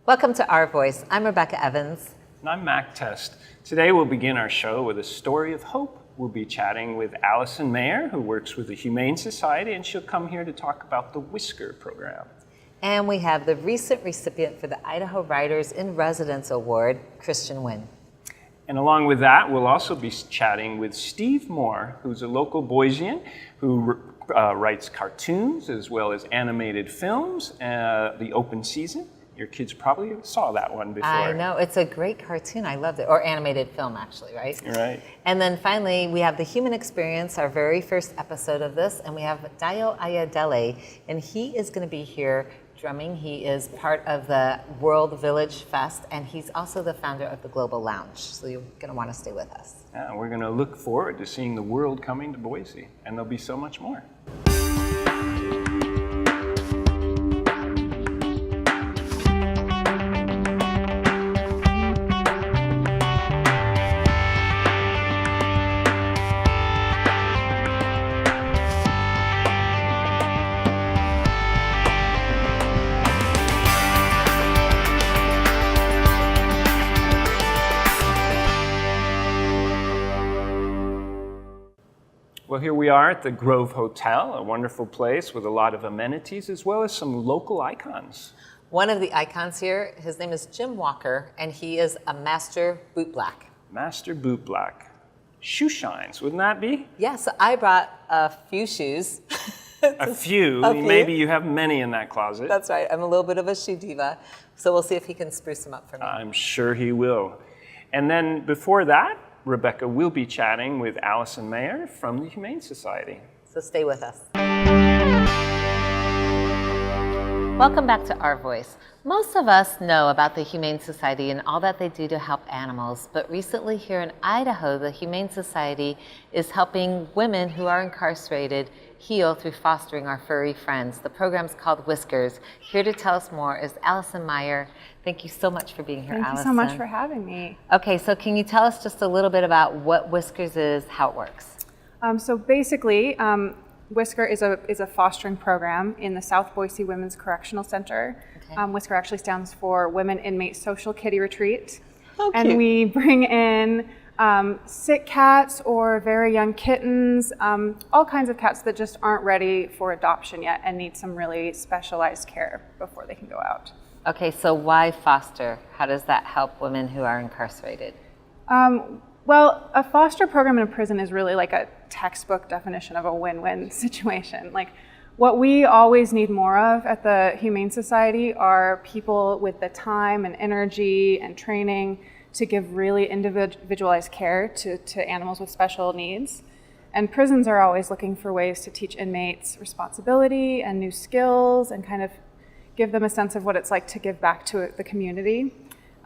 Welcome to Our Voice. I'm Rebecca Evans. And I'm Mac Test. Today we'll begin our show with a story of hope. We'll be chatting with Allison Maier, who works with the Humane Society, and she'll come here to talk about the Whisker program. And we have the recent recipient for the Idaho Writers in Residence Award, Christian Winn. And along with that, we'll also be chatting with Steve Moore, who's a local Boisean who writes cartoons as well as animated films, The Open Season. Your kids probably saw that one before. I know, it's a great cartoon. I loved it. Or animated film, actually, right? Right. And then finally, we have The Human Experience, our very first episode of this, and we have Dayo Ayodele, and he is going to be here drumming. He is part of the World Village Fest, and he's also the founder of the Global Lounge, so you're going to want to stay with us. Yeah, we're going to look forward to seeing the world coming to Boise, and there'll be so much more. Well, here we are at the Grove Hotel, a wonderful place with a lot of amenities as well as some local icons. One of the icons here, his name is Jim Walker, and he is a master bootblack. Master bootblack. Shoe shines, wouldn't that be? Yeah, so I brought a few shoes. A few. Maybe you have many in that closet. That's right. I'm a little bit of a shoe diva, so we'll see if he can spruce them up for me. I'm sure he will. And then before that, Rebecca will be chatting with Allison Meyer from the Humane Society. So stay with us. Welcome back to Our Voice. Most of us know about the Humane Society and all that they do to help animals, but recently here in Idaho, the Humane Society is helping women who are incarcerated heal through fostering our furry friends. The program's called Whiskers. Here to tell us more is Allison Maier. Thank you so much for being here, Allison. Thank you so much for having me. Okay, so can you tell us just a little bit about what Whiskers is, how it works? So basically, Whisker is a fostering program in the South Boise Women's Correctional Center. Okay. Whisker actually stands for Women Inmate Social Kitty Retreat. Oh, and cute. we bring in sick cats or very young kittens, all kinds of cats that just aren't ready for adoption yet and need some really specialized care before they can go out. Okay, so why foster? How does that help women who are incarcerated? Well, a foster program in a prison is really like a textbook definition of a win-win situation. Like, what we always need more of at the Humane Society are people with the time and energy and training to give really individualized care to animals with special needs. And prisons are always looking for ways to teach inmates responsibility and new skills and kind of give them a sense of what it's like to give back to the community.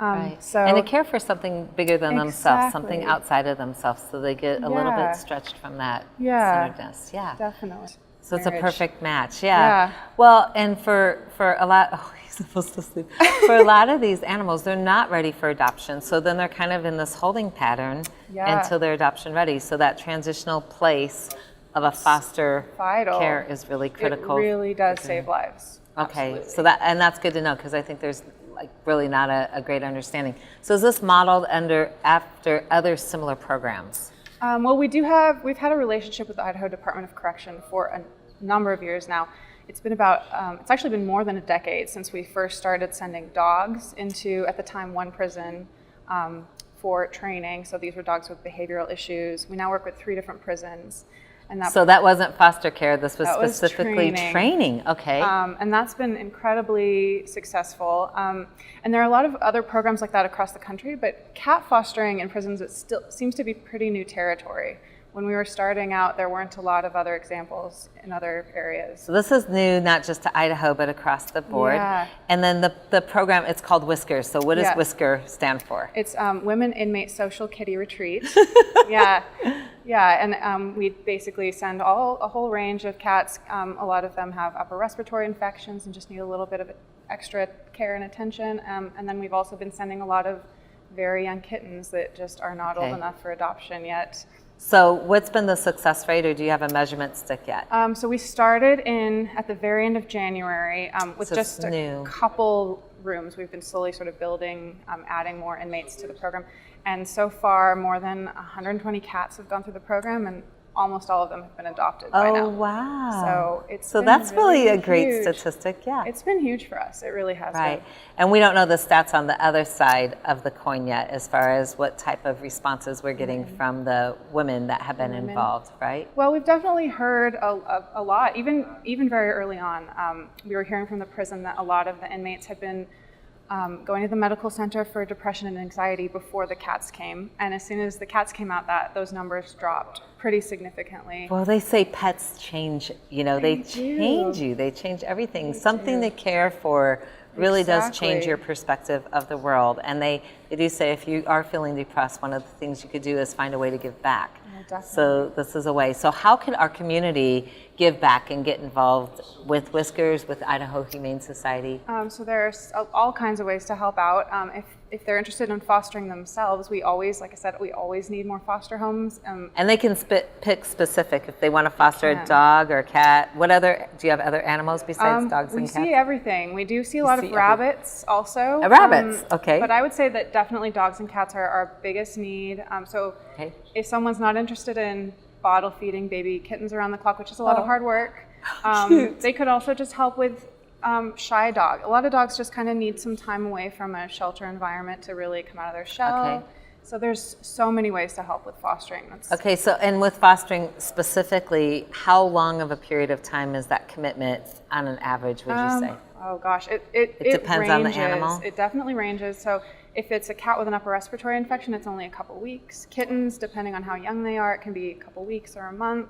Right. So, and to care for something bigger than themselves, Exactly. something outside of themselves, so they get a little bit stretched from that centeredness. Yeah, definitely. So it's a Marriage. perfect match. Yeah. Well, and for a lot, oh, he's supposed to sleep. For a lot of these animals, they're not ready for adoption, so then they're kind of in this holding pattern until they're adoption ready. So that transitional place of a foster Vital. care is really critical. It really does save lives. Okay, Absolutely. so that's good to know, because I think there's like really not a great understanding. So is this modeled after other similar programs? Well, we've had a relationship with the Idaho Department of Correction for a number of years now. It's actually been more than a decade since we first started sending dogs into, at the time, one prison for training. So these were dogs with behavioral issues. We now work with 3 different prisons. And So that wasn't foster care, this was That specifically was training. Okay. And that's been incredibly successful. And there are a lot of other programs like that across the country, but cat fostering in prisons, it still seems to be pretty new territory. When we were starting out, there weren't a lot of other examples in other areas. So this is new, not just to Idaho, but across the board. Yeah. And then the program, it's called Whiskers. So what does Yes. Whisker stand for? It's Women Inmate Social Kitty Retreat. And we basically send a whole range of cats. A lot of them have upper respiratory infections and just need a little bit of extra care and attention. And then we've also been sending a lot of very young kittens that just are not old enough for adoption yet. So what's been the success rate, or do you have a measurement stick yet? So we started at the very end of January with So just it's a new. couple rooms. We've been slowly sort of building, adding more inmates to the program. And so far, more than 120 cats have gone through the program, and almost all of them have been adopted by now. Oh, wow. So that's really a huge. great statistic, yeah. It's been huge for us. It really has Right. been. And we don't know the stats on the other side of the coin yet, as far as what type of responses we're getting from the women that have been involved, right? Well, we've definitely heard a lot, even very early on. We were hearing from the prison that a lot of the inmates had been going to the medical center for depression and anxiety before the cats came. And as soon as the cats came out, those numbers dropped pretty significantly. Well, they say pets change, they do. change you. They change everything. Something to care for really does change Exactly. your perspective of the world. And they do say if you are feeling depressed, one of the things you could do is find a way to give back. Definitely. So this is a way. So how can our community give back and get involved with Whiskers, with Idaho Humane Society? So there's all kinds of ways to help out. If they're interested in fostering themselves, we always need more foster homes. And they can pick specific if they want to foster a dog or a cat. Do you have other animals besides dogs and cats? We see everything. We do see a lot of rabbits also. Rabbits, okay. But I would say that definitely dogs and cats are our biggest need. Okay. If someone's not interested in bottle feeding baby kittens around the clock, which is a lot of hard work, they could also just help with shy dog. A lot of dogs just kind of need some time away from a shelter environment to really come out of their shell. Okay. So there's so many ways to help with fostering. Okay, so and with fostering specifically, how long of a period of time is that commitment on an average, would you say? Oh gosh, it depends ranges. on the animal? It definitely ranges. So if it's a cat with an upper respiratory infection, it's only a couple weeks. Kittens, depending on how young they are, it can be a couple weeks or a month.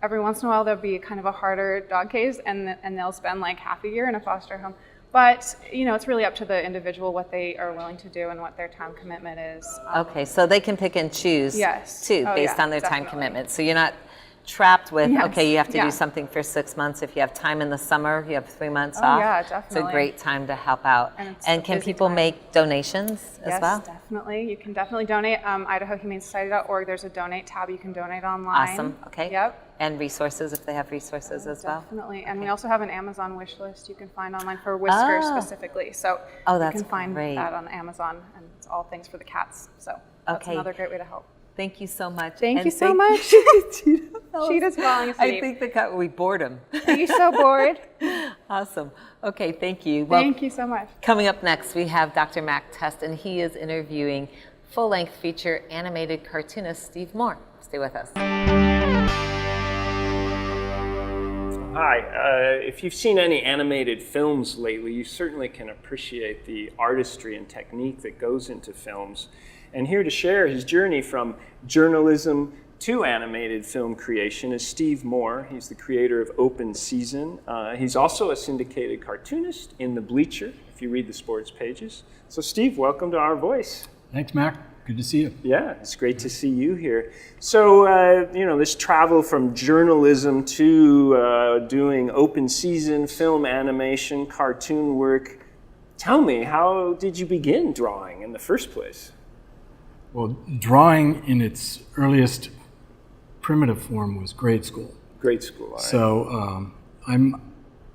Every once in a while, there'll be kind of a harder dog case, and they'll spend like half a year in a foster home. But it's really up to the individual what they are willing to do and what their time commitment is. Okay, so they can pick and choose Yes. too, Oh, based yeah, on their time definitely. commitment. So you're not trapped with, Yes, okay, you have to yeah. do something for 6 months. If you have time in the summer, you have 3 months Oh, off. yeah, It's a definitely. great time to help out. And it's a can busy people time. make donations as Yes, well? definitely. You can definitely donate. IdahoHumaneSociety.org. There's a donate tab. You can donate online. Awesome, okay. Yep. And resources, if they have resources as well? Definitely. And we also have an Amazon wish list you can find online for Whiskers specifically. So that's you can find great. that on Amazon, and it's all things for the cats. So that's Okay. another great way to help. Thank you so much. Thank And you so much. Sheeta's falling asleep. I think the cat, we bored him. Are you so bored? Awesome. Okay, thank you. Well, Thank you so much. coming up next, we have Dr. Mac Test, and he is interviewing full-length feature animated cartoonist Steve Moore. Stay with us. Hi, if you've seen any animated films lately, you certainly can appreciate the artistry and technique that goes into films. And here to share his journey from journalism to animated film creation is Steve Moore. He's the creator of Open Season. He's also a syndicated cartoonist in The Bleacher, if you read the sports pages. So Steve, welcome to Our Voice. Thanks, Mac. Good to see you. Yeah, it's great to see you here. So, this travel from journalism to doing open season, film animation, cartoon work. Tell me, how did you begin drawing in the first place? Well, drawing in its earliest primitive form was grade school. Grade school, all right. So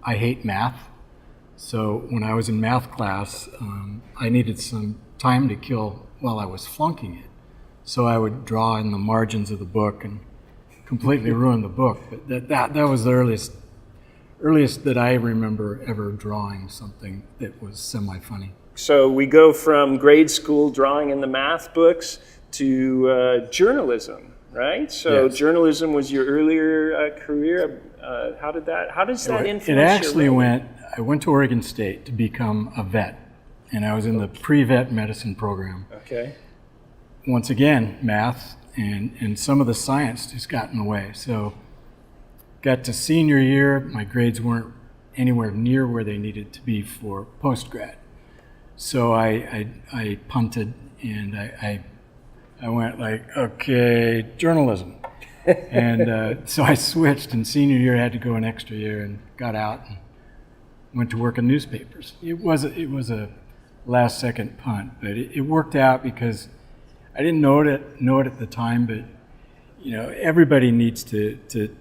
I hate math. So when I was in math class, I needed some time to kill while I was flunking it. So I would draw in the margins of the book and completely ruin the book. But that was the earliest that I remember ever drawing something that was semi-funny. So we go from grade school drawing in the math books to journalism, right? So Yes. Journalism was your earlier career. How does that influence It actually your writing? I went to Oregon State to become a vet, and I was in the pre-vet medicine program. Okay. Once again, math and some of the science just got in the way. So got to senior year, my grades weren't anywhere near where they needed to be for post-grad. So I punted, and I went like, okay, journalism. And so I switched, and senior year I had to go an extra year and got out and went to work in newspapers. It was a last second punt, but it worked out because I didn't know it at the time, but everybody needs to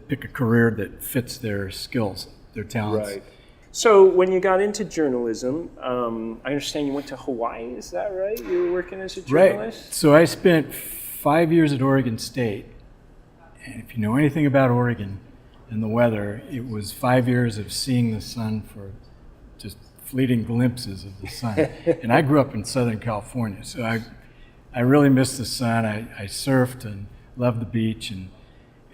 pick a career that fits their skills, their talents. Right. So when you got into journalism, I understand you went to Hawaii, is that right? You were working as a journalist? Right. So I spent 5 years at Oregon State. And if you know anything about Oregon and the weather, it was 5 years of seeing the sun for just fleeting glimpses of the sun. And I grew up in Southern California, so I really missed the sun. I surfed and loved the beach.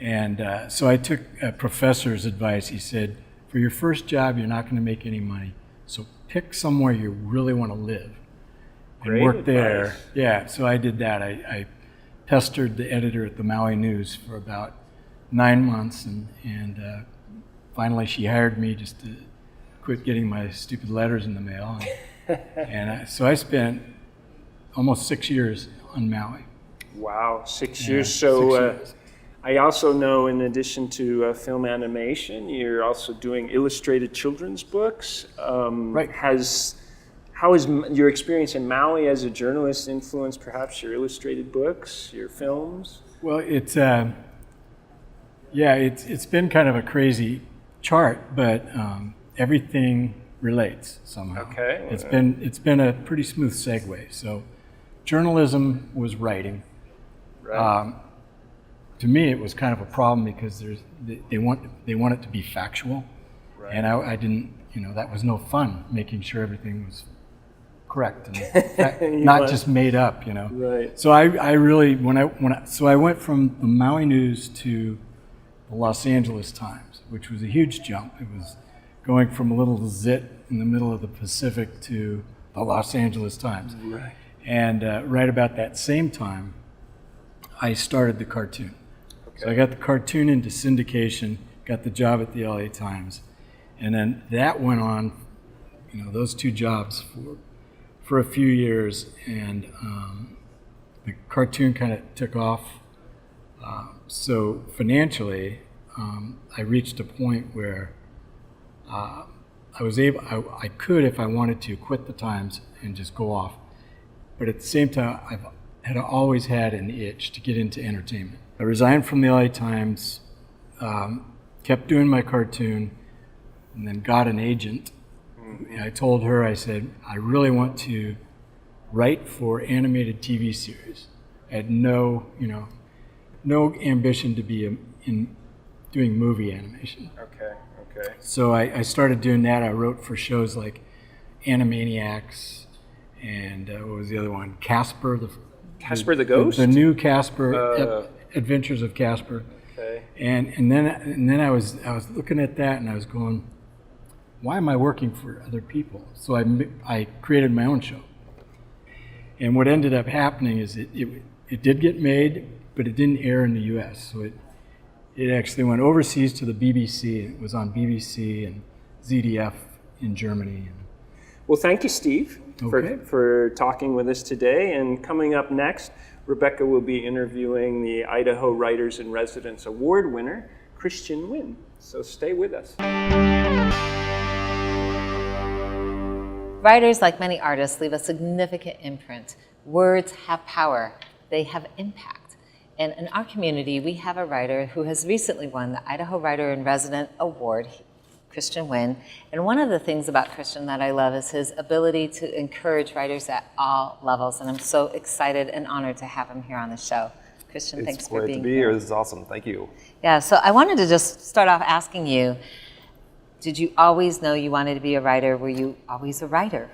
And so I took a professor's advice. He said, for your first job, you're not going to make any money. So pick somewhere you really want to live and Great work advice. there. Yeah, so I did that. I pestered the editor at the Maui News for about 9 months, and finally she hired me just to quit getting my stupid letters in the mail. So I spent almost 6 years on Maui. Wow, 6 Yeah, years. So 6 years. I also know, in addition to film animation, you're also doing illustrated children's books. Right. How has your experience in Maui as a journalist influenced perhaps your illustrated books, your films? Well, it's been kind of a crazy chart, but everything relates somehow. Okay. It's been a pretty smooth segue. So, journalism was writing. Right. To me, it was kind of a problem because they want it to be factual, Right. and I didn't. That was no fun making sure everything was correct and not just made up. Right. So I really I went from the Maui News to the Los Angeles Times, which was a huge jump. It was going from a little zit in the middle of the Pacific to the Los Angeles Times. Right. And right about that same time, I started the cartoon. So I got the cartoon into syndication, got the job at the LA Times, and then that went on, those two jobs for a few years, and the cartoon kind of took off. So financially, I reached a point where I could, if I wanted to, quit the Times and just go off. But at the same time, I've had always had an itch to get into entertainment. I resigned from the LA Times, kept doing my cartoon, and then got an agent. I told her, I said, I really want to write for animated TV series. I had no ambition to be in doing movie animation. Okay. So I started doing that. I wrote for shows like Animaniacs and what was the other one? Casper the Ghost? The new Casper, Adventures of Casper. Okay. And then I was looking at that and I was going, why am I working for other people? So I created my own show. And what ended up happening is it did get made, but it didn't air in the U.S. So it actually went overseas to the BBC. It was on BBC and ZDF in Germany. Well, thank you, Steve, Okay. for talking with us today. And coming up next, Rebecca will be interviewing the Idaho Writers in Residence Award winner, Christian Winn. So stay with us. Writers, like many artists, leave a significant imprint. Words have power. They have impact. And in our community, we have a writer who has recently won the Idaho Writer in Residence Award, Christian Winn. And one of the things about Christian that I love is his ability to encourage writers at all levels. And I'm so excited and honored to have him here on the show. Christian, thanks for being here. It's great to be here. This is awesome. Thank you. Yeah, so I wanted to just start off asking you, did you always know you wanted to be a writer? Were you always a writer?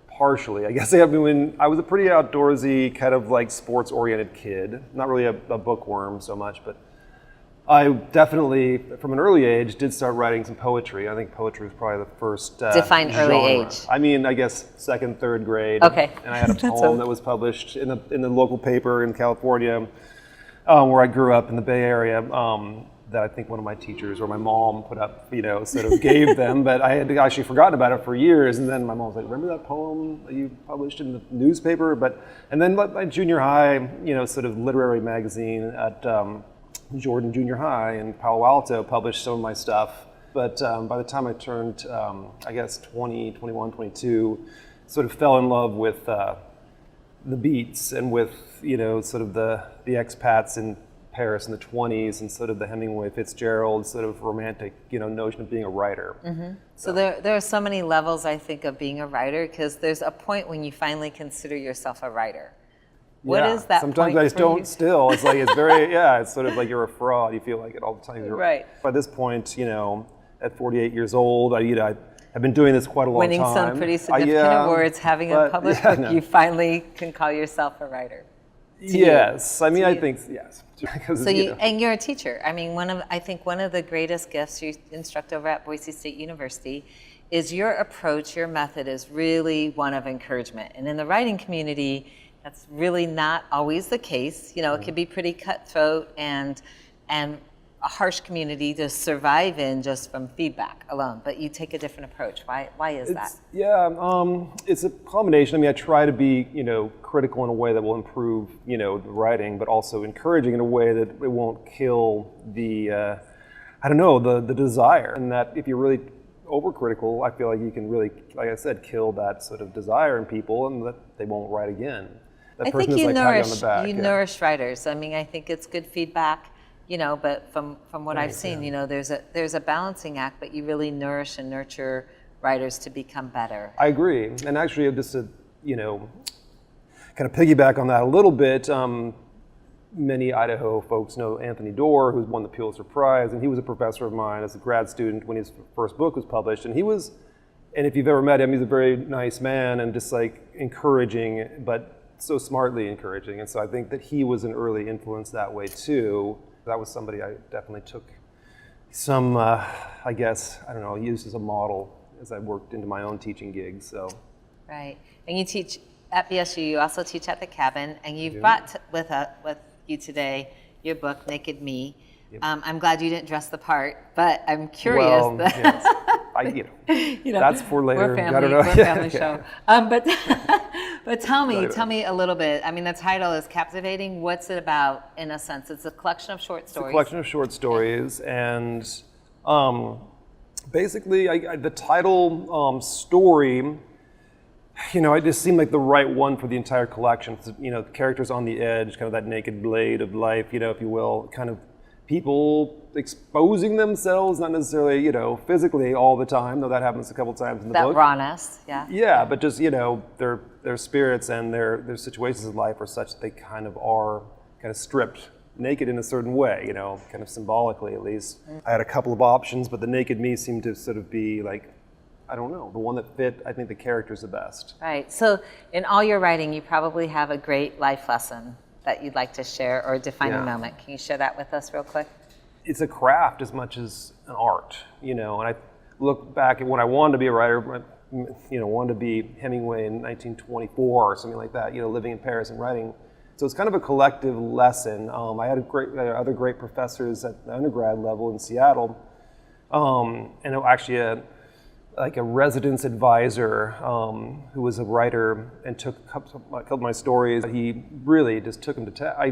Partially. I guess when I was a pretty outdoorsy, kind of like sports-oriented kid. Not really a bookworm so much, but I definitely, from an early age, did start writing some poetry. I think poetry was probably the first Define early genre. age. I mean, I guess second, third grade. Okay. And I had a poem that was published in the local paper in California, where I grew up in the Bay Area. That I think one of my teachers or my mom put up, sort of gave them, but I had actually forgotten about it for years. And then my mom was like, "Remember that poem that you published in the newspaper?" And then my junior high, sort of literary magazine at Jordan Junior High in Palo Alto published some of my stuff. But by the time I turned, I guess 20, 21, 22, sort of fell in love with the beats and with, sort of the expats in Paris in the 20s and sort of the Hemingway Fitzgerald sort of romantic, notion of being a writer. So there are so many levels, I think, of being a writer, because there's a point when you finally consider yourself a writer. What is that Sometimes point I just for you? don't still. It's like, it's very, it's sort of like you're a fraud. You feel like it all the time. Right. By this point, at 48 years old, I've been doing this quite a long Winning time. some pretty significant awards, having a published book, you finally can call yourself a writer. Yes, I mean, I think, yes. So and you're a teacher. I mean, I think one of the greatest gifts you instruct over at Boise State University is your approach, your method is really one of encouragement. And in the writing community, that's really not always the case. It can be pretty cutthroat and a harsh community to survive in just from feedback alone. But you take a different approach. Why is that? It's a combination. I mean, I try to be, critical in a way that will improve, the writing, but also encouraging in a way that it won't kill the, the desire. And that if you're really overcritical, I feel like you can really, like I said, kill that sort of desire in people, and that they won't write again. That I person think is you like pat you on the back. nourish writers. I mean, I think it's good feedback. But from what I've seen, there's a balancing act, but you really nourish and nurture writers to become better. I agree, and actually, just to kind of piggyback on that a little bit. Many Idaho folks know Anthony Doerr, who's won the Pulitzer Prize, and he was a professor of mine as a grad student when his first book was published. And and if you've ever met him, he's a very nice man and just like encouraging, but so smartly encouraging. And so I think that he was an early influence that way too. That was somebody I definitely took some, used as a model as I worked into my own teaching gigs. So. Right, and you teach at BSU. You also teach at the Cabin, and you've brought with you today your book, Naked Me. Yep. I'm glad you didn't dress the part, but I'm curious. Well, yes. That's for later. We're family. I don't know. We're a family show. But tell me a little bit. I mean, the title is captivating. What's it about? In a sense, it's a collection of short stories. It's a collection of short stories, and basically, the title story. It just seemed like the right one for the entire collection. The characters on the edge, kind of that naked blade of life, if you will, kind of people exposing themselves, not necessarily, physically all the time, though that happens a couple times in the book. That rawness, yeah. Yeah, but just, their spirits and their situations in life are such that they kind of are kind of stripped naked in a certain way, kind of symbolically at least. I had a couple of options, but the Naked Me seemed to sort of be like, I don't know, the one that fit, I think, the characters the best. Right. So in all your writing, you probably have a great life lesson that you'd like to share, or a defining moment. Can you share that with us real quick? It's a craft as much as an art, and I look back at when I wanted to be a writer, wanted to be Hemingway in 1924 or something like that, living in Paris and writing. So it's kind of a collective lesson. I had other great professors at the undergrad level in Seattle, and actually like a residence advisor who was a writer and took a couple of my stories. He really just took them to task. He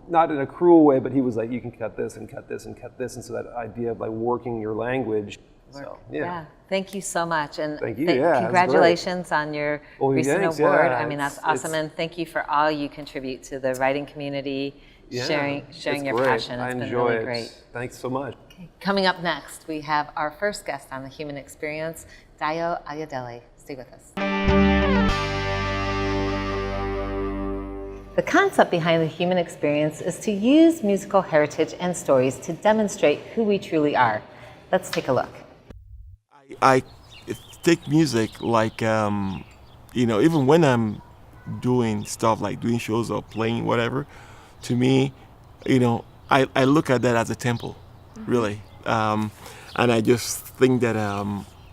not in a cruel way, but he was like, you can cut this and cut this and cut this. And so that idea of like working your language. So, yeah. Thank you so much. And thank you. Congratulations on your recent award. Yeah, I mean, that's awesome. And thank you for all you contribute to the writing community, sharing your great. passion. It's been really great. Thanks so much. Coming up next, we have our first guest on The Human Experience, Dayo Ayodele. Stay with us. The concept behind The Human Experience is to use musical heritage and stories to demonstrate who we truly are. Let's take a look. I take music like, even when I'm doing stuff like doing shows or playing whatever, to me, I look at that as a temple. Really, and I just think that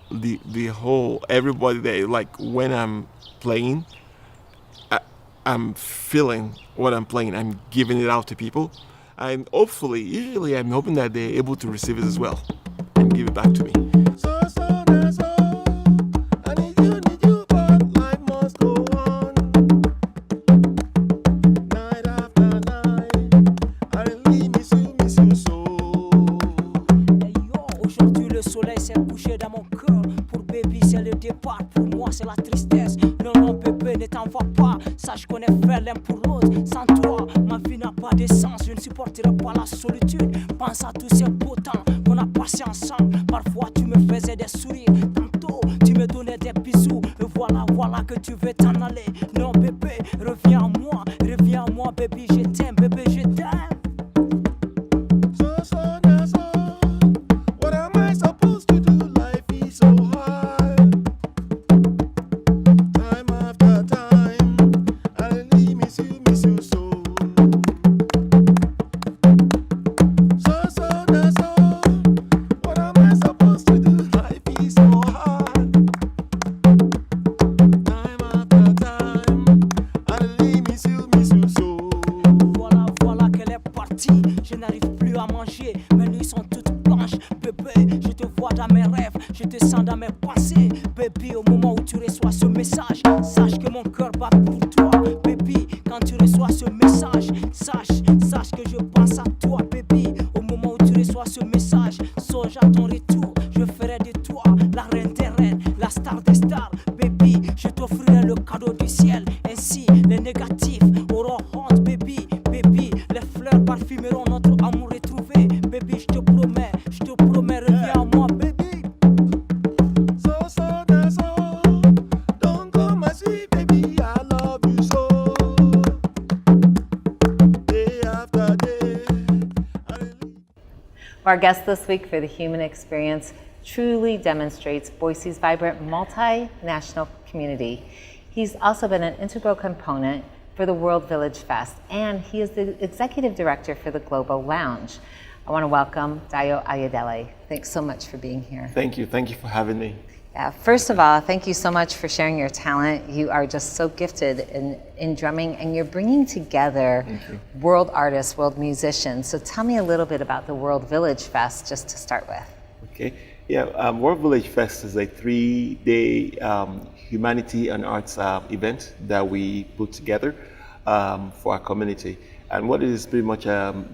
the whole everybody there, like when I'm playing, I'm feeling what I'm playing. I'm giving it out to people, and usually I'm hoping that they're able to receive it as well and give it back to me. Dans mon cœur, pour baby c'est le départ, pour moi c'est la tristesse. Non, non bébé, bébé, ne t'en va pas. Sache qu'on est fait l'un pour l'autre. Sans toi, ma vie n'a pas de sens. Je ne supporterai pas la solitude. Pense à tous ces beaux temps qu'on a passé ensemble. Parfois, tu me faisais des sourires. Tantôt, tu me donnais des bisous. Et voilà que tu veux t'en aller. Non, bébé, reviens à moi, bébé, je t'aime, bébé, je t'aime. What am I supposed to do? Life is so hard. Time after time, I really miss you so. What am I supposed to do? Life is so hard. Time after time, I really miss you so. Voilà qu'elle est partie. Je n'arrive plus à manger. Mes nuits sont toutes blanches. Bébé, je te vois dans mes rêves. Je te sens dans mes pensées. Baby, au moment où tu reçois ce message, sache que mon cœur bat pour toi. Baby, quand tu reçois ce message, sache que je pense à toi. Baby, au moment où tu reçois ce message, songe à ton retour. Je ferai de toi la reine des reines, la star des stars. Baby, je t'offrirai le cadeau du ciel. Ainsi, les négatifs auront honte. Baby, les fleurs parfumeront notre amour retrouvé. Baby, je te promets, reviens à moi, baby. Don't go my sweet baby, I love you so. Day after day, I really. Our guest this week for the Human Experience truly demonstrates Boise's vibrant multinational community. He's also been an integral component for the World Village Fest, and he is the executive director for the Global Lounge. I want to welcome Dayo Ayodele. Thanks so much for being here. Thank you for having me. First of all, thank you so much for sharing your talent. You are just so gifted in drumming, and you're bringing together world artists, world musicians. So tell me a little bit about the World Village Fest, just to start with. Okay. Yeah, World Village Fest is a 3-day humanity and arts event that we put together for our community. And what it is pretty much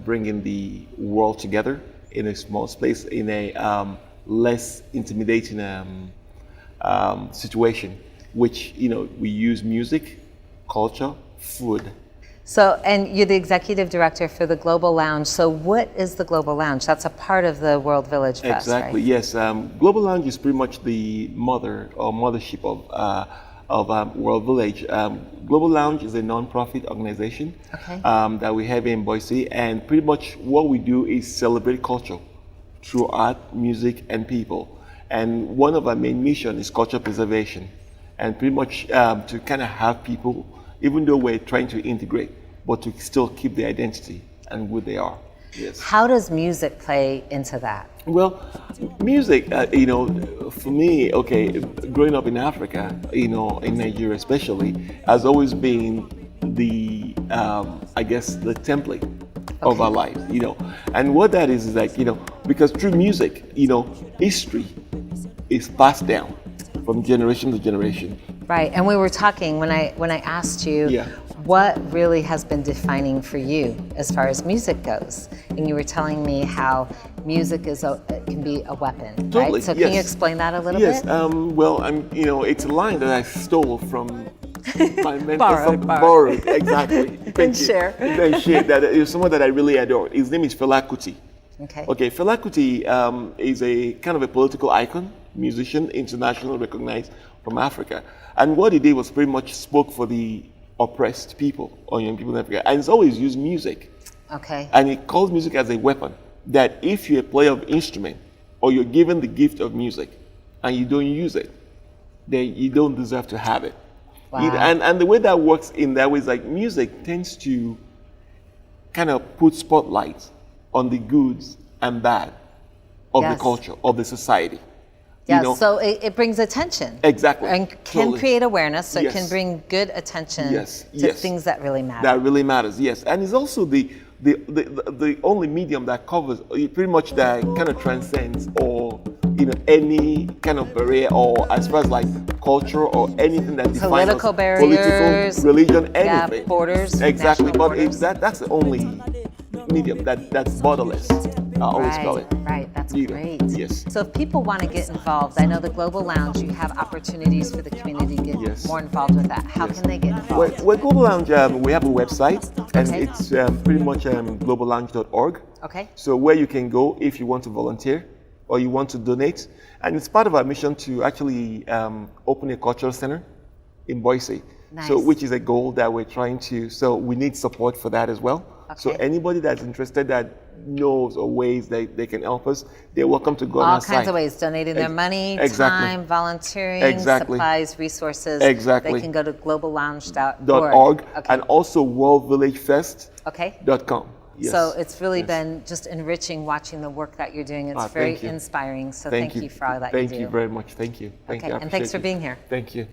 bringing the world together in a small space, in a less intimidating situation, which, we use music, culture, food. So, and you're the executive director for the Global Lounge. So what is the Global Lounge? That's a part of the World Village Fest, Exactly, right? yes. Global Lounge is pretty much the mothership of World Village. Global Lounge is a non-profit organization that we have in Boise, and pretty much what we do is celebrate culture through art, music, and people. And one of our main mission is culture preservation, and pretty much to kind of have people, even though we're trying to integrate, but to still keep their identity and who they are. Yes. How does music play into that? Well, music, for me, growing up in Africa, in Nigeria especially, has always been the, the template of our lives, And what that is like, because through music, history is passed down from generation to generation. Right, and we were talking when I asked you what really has been defining for you as far as music goes, and you were telling me how music can be a weapon, Totally, right? So can you explain that a little bit? Yes, it's a line that I stole from my mentor. Borrowed. Exactly. And share. And share. That is someone that I really adore. His name is Fela Kuti. Okay, Fela Kuti is a kind of a political icon, musician, internationally recognized from Africa. And what he did was pretty much spoke for the oppressed people or young people in Africa. And he's always used music. Okay. And he calls music as a weapon, that if you're a player of instrument or you're given the gift of music and you don't use it, then you don't deserve to have it. Wow. And the way that works in that way is like music tends to kind of put spotlights on the goods and bad of the culture, of the society. Yeah, so it brings attention. Exactly. And can create awareness, so it can bring good attention to things that really matter. That really matters, yes. And it's also the only medium that covers, pretty much that kind of transcends or, any kind of barrier, or as far as like culture or anything that defines political us, barriers, religion, anything. Borders. Exactly, but borders. that's the only medium that's borderless. I always call it. Right, that's You know, great. yes. So if people want to get involved, I know the Global Lounge, you have opportunities for the community to get Yes. more involved with that. How Yes. can they get involved? Well, Global Lounge, we have a website, and Okay. it's pretty much globallounge.org. Okay. So where you can go if you want to volunteer or you want to donate. And it's part of our mission to actually open a cultural center in Boise. Nice. So which is a goal that we're trying to, so we need support for that as well. So Okay. anybody that's interested that knows or ways that they can help us, they're welcome to go on All our kinds site. of ways, donating their money, Exactly. time, volunteering, Exactly. supplies, resources. Exactly. They can go to globallounge.org. .org Okay. and also worldvillagefest.com. Okay. Yes. So it's really Yes. been just enriching watching the work that you're doing. It's Ah, very thank you. inspiring. So thank you for all that Thank you do. you very much. Thank you. Thank Okay, you. I and thanks for appreciate being you. here. Thank you.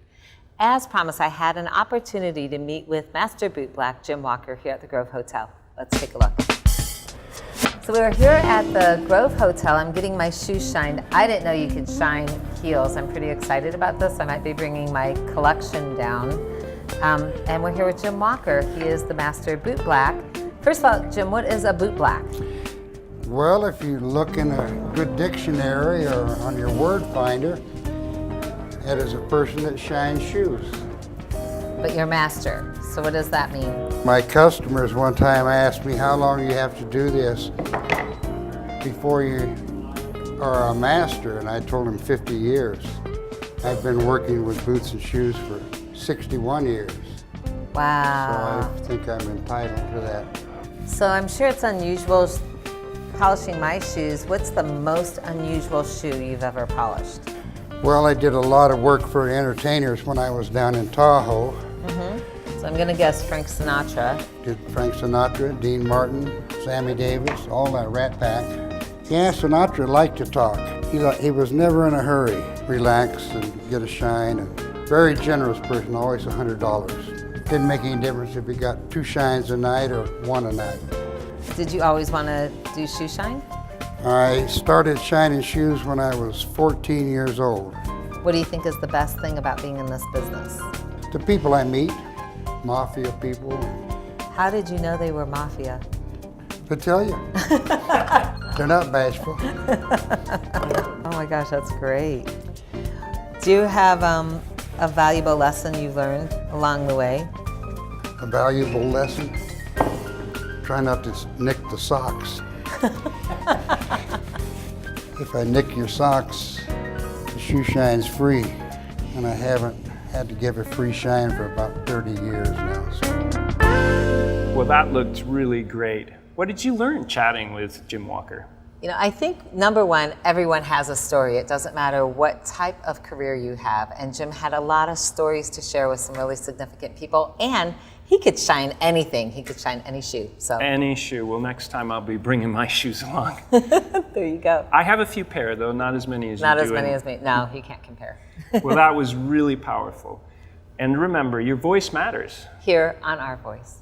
As promised, I had an opportunity to meet with Master Bootblack Jim Walker here at the Grove Hotel. Let's take a look. So we are here at the Grove Hotel. I'm getting my shoes shined. I didn't know you could shine heels. I'm pretty excited about this. I might be bringing my collection down. And we're here with Jim Walker. He is the Master Bootblack. First of all, Jim, what is a bootblack? Well, if you look in a good dictionary or on your word finder, that is a person that shines shoes. But you're master. So what does that mean? My customers one time asked me how long you have to do this before you are a master, and I told them 50 years. I've been working with boots and shoes for 61 years, so Wow. I think I'm entitled to that. So I'm sure it's unusual polishing my shoes. What's the most unusual shoe you've ever polished? Well, I did a lot of work for entertainers when I was down in Tahoe. So I'm gonna guess Frank Sinatra. Did Frank Sinatra, Dean Martin, Sammy Davis, all that Rat Pack. Yeah, Sinatra liked to talk. He was never in a hurry. Relax and get a shine. And very generous person, always $100. Didn't make any difference if you got 2 shines a night or 1 a night. Did you always want to do shoe shine? I started shining shoes when I was 14 years old. What do you think is the best thing about being in this business? The people I meet, mafia people, How did you know they were mafia? to tell you, they're not bashful. Oh my gosh, that's great. Do you have a valuable lesson you learned along the way? A valuable lesson, try not to nick the socks. If I nick your socks, the shoe shine's free, and I haven't had to give a free shine for about 30 years now. So. Well, that looked really great. What did you learn chatting with Jim Walker? You know, I think number one, everyone has a story. It doesn't matter what type of career you have. And Jim had a lot of stories to share with some really significant people. And he could shine anything. He could shine any shoe. So Any shoe. Well, next time I'll be bringing my shoes along. there you go. I have a few pair, though, not as many as Not you as do. many as me. No, he can't compare. Well, that was really powerful. And remember, your voice matters. Here on Our Voice.